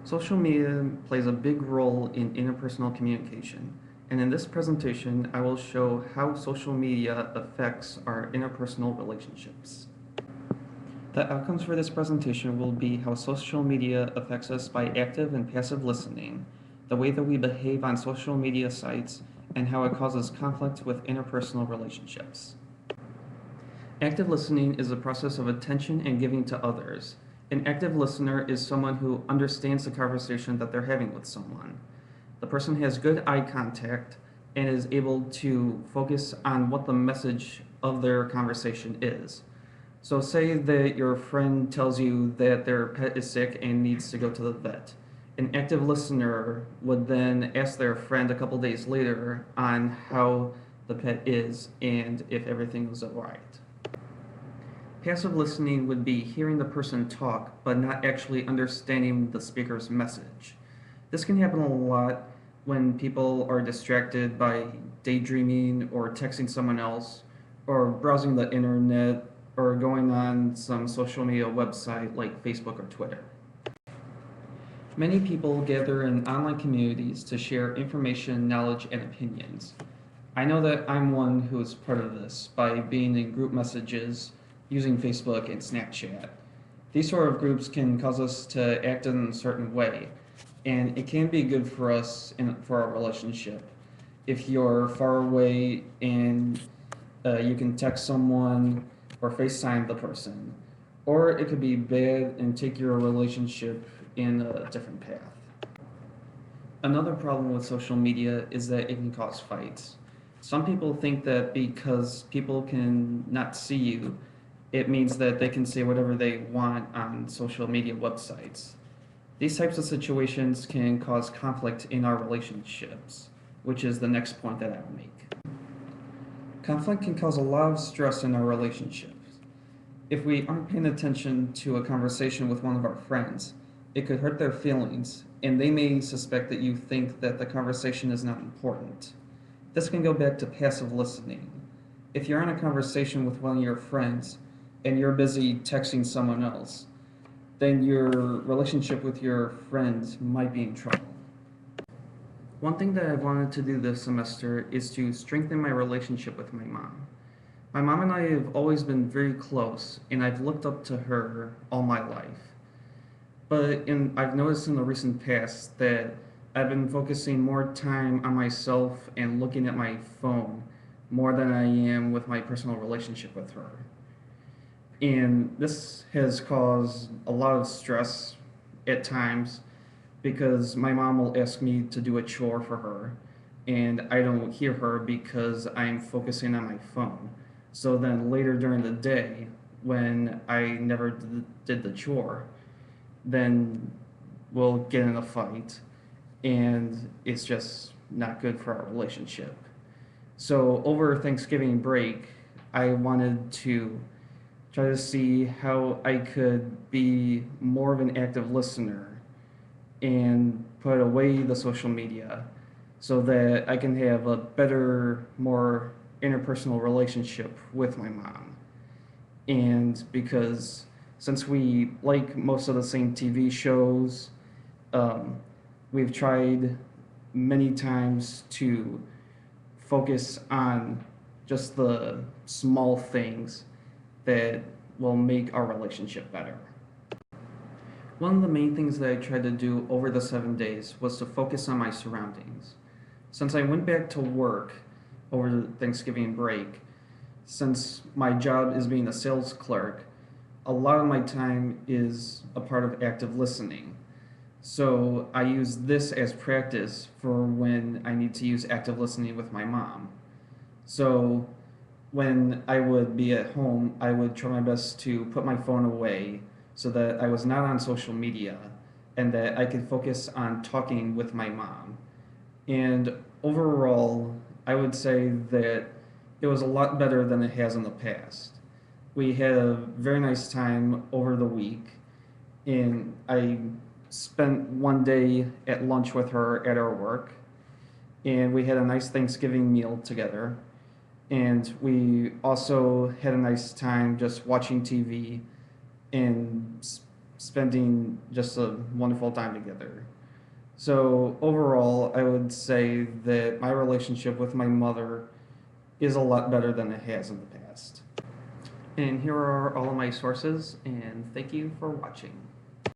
Social media plays a big role in interpersonal communication, and in this presentation, I will show how social media affects our interpersonal relationships. The outcomes for this presentation will be how social media affects us by active and passive listening, the way that we behave on social media sites, and how it causes conflict with interpersonal relationships. Active listening is a process of attention and giving to others. An active listener is someone who understands the conversation that they're having with someone. The person has good eye contact and is able to focus on what the message of their conversation is. So say that your friend tells you that their pet is sick and needs to go to the vet. An active listener would then ask their friend a couple days later on how the pet is and if everything was all right. Passive listening would be hearing the person talk, but not actually understanding the speaker's message. This can happen a lot when people are distracted by daydreaming or texting someone else, or browsing the internet, or going on some social media website like Facebook or Twitter. Many people gather in online communities to share information, knowledge, and opinions. I know that I'm one who is part of this by being in group messages using Facebook and Snapchat. These sort of groups can cause us to act in a certain way, and it can be good for us for our relationship. If you're far away and you can text someone or FaceTime the person, or it could be bad and take your relationship in a different path. Another problem with social media is that it can cause fights. Some people think that because people can not see you, it means that they can say whatever they want on social media websites. These types of situations can cause conflict in our relationships, which is the next point that I will make. Conflict can cause a lot of stress in our relationships. If we aren't paying attention to a conversation with one of our friends, it could hurt their feelings, and they may suspect that you think that the conversation is not important. This can go back to passive listening. If you're in a conversation with one of your friends, and you're busy texting someone else, then your relationship with your friends might be in trouble. One thing that I've wanted to do this semester is to strengthen my relationship with my mom. My mom and I have always been very close, and I've looked up to her all my life. But I've noticed in the recent past that I've been focusing more time on myself and looking at my phone more than I am with my personal relationship with her. And this has caused a lot of stress at times because my mom will ask me to do a chore for her and I don't hear her because I'm focusing on my phone. So then later during the day, when I never did the chore, then we'll get in a fight and it's just not good for our relationship. So over Thanksgiving break, I wanted to try to see how I could be more of an active listener and put away the social media so that I can have a better, more interpersonal relationship with my mom. And because since we like most of the same TV shows, we've tried many times to focus on just the small things that will make our relationship better. One of the main things that I tried to do over the 7 days was to focus on my surroundings. Since I went back to work over the Thanksgiving break, since my job is being a sales clerk, a lot of my time is a part of active listening. So I use this as practice for when I need to use active listening with my mom. So when I would be at home, I would try my best to put my phone away so that I was not on social media and that I could focus on talking with my mom. And overall, I would say that it was a lot better than it has in the past. We had a very nice time over the week, and I spent one day at lunch with her at our work, and we had a nice Thanksgiving meal together. And we also had a nice time just watching TV and spending just a wonderful time together. So overall, I would say that my relationship with my mother is a lot better than it has in the past. And here are all of my sources, and thank you for watching.